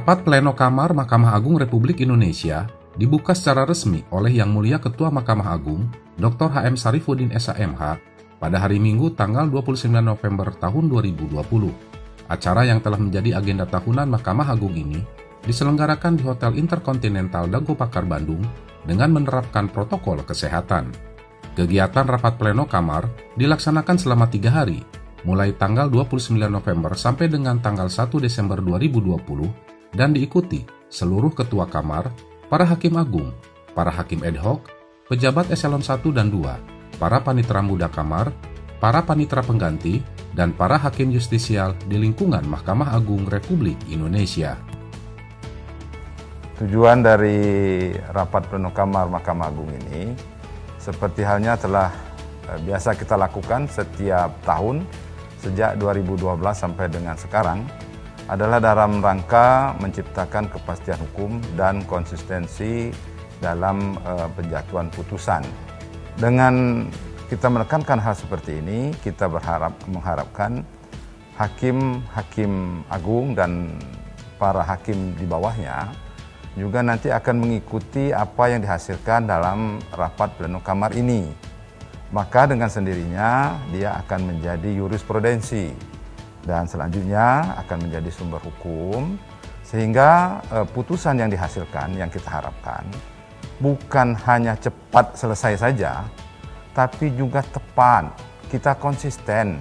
Rapat Pleno Kamar Mahkamah Agung Republik Indonesia dibuka secara resmi oleh Yang Mulia Ketua Mahkamah Agung, Dr. H.M. Sarifuddin SH.MH, pada hari Minggu tanggal 29 November tahun 2020. Acara yang telah menjadi agenda tahunan Mahkamah Agung ini diselenggarakan di Hotel Intercontinental Dago Pakar Bandung dengan menerapkan protokol kesehatan. Kegiatan Rapat Pleno Kamar dilaksanakan selama 3 hari, mulai tanggal 29 November sampai dengan tanggal 1 Desember 2020, dan diikuti seluruh ketua kamar, para hakim agung, para hakim ad hoc, pejabat eselon 1 dan 2, para panitera muda kamar, para panitera pengganti, dan para hakim justisial di lingkungan Mahkamah Agung Republik Indonesia. Tujuan dari Rapat Pleno Kamar Mahkamah Agung ini, seperti halnya telah biasa kita lakukan setiap tahun sejak 2012 sampai dengan sekarang, adalah dalam rangka menciptakan kepastian hukum dan konsistensi dalam penjatuhan putusan. Dengan kita menekankan hal seperti ini, kita mengharapkan hakim-hakim agung dan para hakim di bawahnya juga nanti akan mengikuti apa yang dihasilkan dalam rapat pleno kamar ini. Maka dengan sendirinya dia akan menjadi jurisprudensi dan selanjutnya akan menjadi sumber hukum, sehingga putusan yang dihasilkan yang kita harapkan bukan hanya cepat selesai saja, tapi juga tepat. Kita konsisten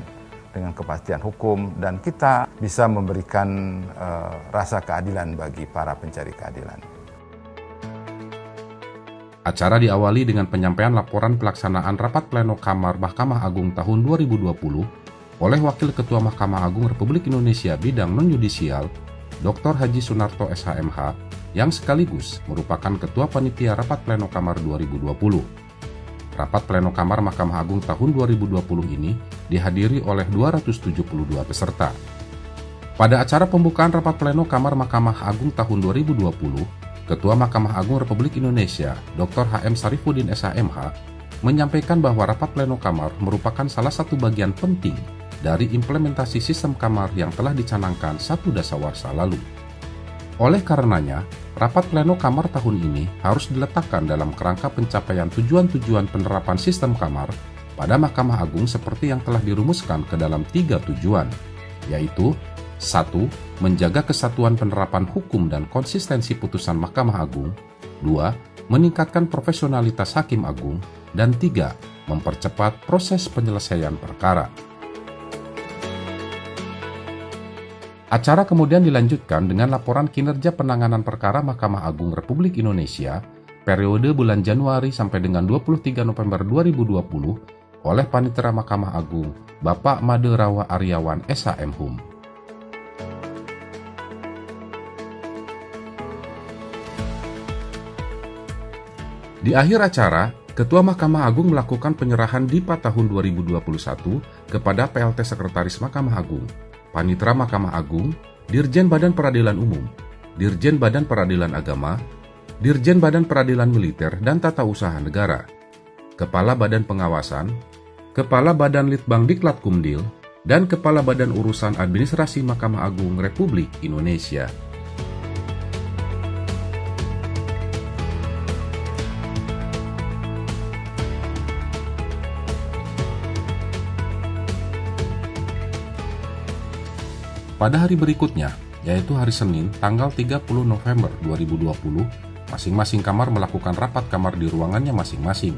dengan kepastian hukum dan kita bisa memberikan rasa keadilan bagi para pencari keadilan. Acara diawali dengan penyampaian laporan pelaksanaan Rapat Pleno Kamar Mahkamah Agung tahun 2020 oleh Wakil Ketua Mahkamah Agung Republik Indonesia bidang non-yudisial, Dr. Haji Sunarto SH.MH, yang sekaligus merupakan Ketua Panitia Rapat Pleno Kamar 2020. Rapat Pleno Kamar Mahkamah Agung tahun 2020 ini dihadiri oleh 272 peserta. Pada acara pembukaan Rapat Pleno Kamar Mahkamah Agung tahun 2020, Ketua Mahkamah Agung Republik Indonesia, Dr. H.M. Sarifuddin SH.MH, menyampaikan bahwa Rapat Pleno Kamar merupakan salah satu bagian penting dari implementasi sistem kamar yang telah dicanangkan 1 Dasawarsa lalu. Oleh karenanya, Rapat Pleno Kamar tahun ini harus diletakkan dalam kerangka pencapaian tujuan-tujuan penerapan sistem kamar pada Mahkamah Agung seperti yang telah dirumuskan ke dalam 3 tujuan, yaitu 1. Menjaga kesatuan penerapan hukum dan konsistensi putusan Mahkamah Agung, 2. Meningkatkan profesionalitas Hakim Agung, dan 3. Mempercepat proses penyelesaian perkara. Acara kemudian dilanjutkan dengan laporan kinerja penanganan perkara Mahkamah Agung Republik Indonesia periode bulan Januari sampai dengan 23 November 2020 oleh Panitera Mahkamah Agung, Bapak Made Rawa Aryawan SH.MHum. Di akhir acara, Ketua Mahkamah Agung melakukan penyerahan DIPA tahun 2021 kepada PLT Sekretaris Mahkamah Agung, Panitera Mahkamah Agung, Dirjen Badan Peradilan Umum, Dirjen Badan Peradilan Agama, Dirjen Badan Peradilan Militer dan Tata Usaha Negara, Kepala Badan Pengawasan, Kepala Badan Litbang Diklat Kumdil, dan Kepala Badan Urusan Administrasi Mahkamah Agung Republik Indonesia. Pada hari berikutnya, yaitu hari Senin tanggal 30 November 2020, masing-masing kamar melakukan rapat kamar di ruangannya masing-masing.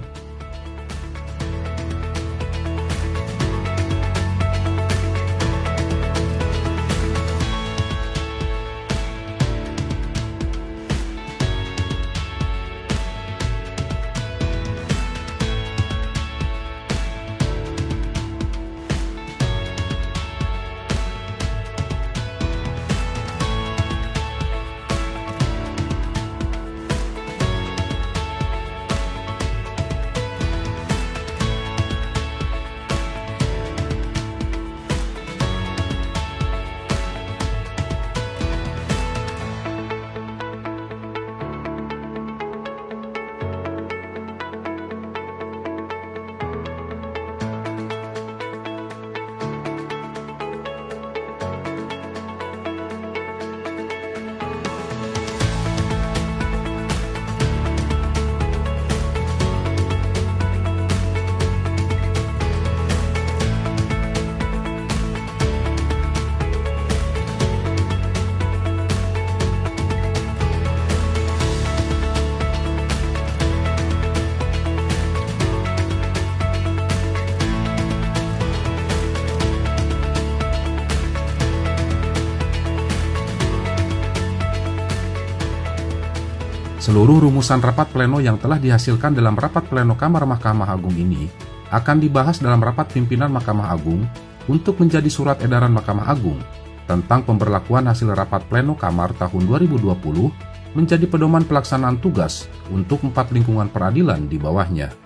Seluruh rumusan rapat pleno yang telah dihasilkan dalam rapat pleno Kamar Mahkamah Agung ini akan dibahas dalam rapat pimpinan Mahkamah Agung untuk menjadi surat edaran Mahkamah Agung tentang pemberlakuan hasil rapat pleno Kamar tahun 2020 menjadi pedoman pelaksanaan tugas untuk 4 lingkungan peradilan di bawahnya.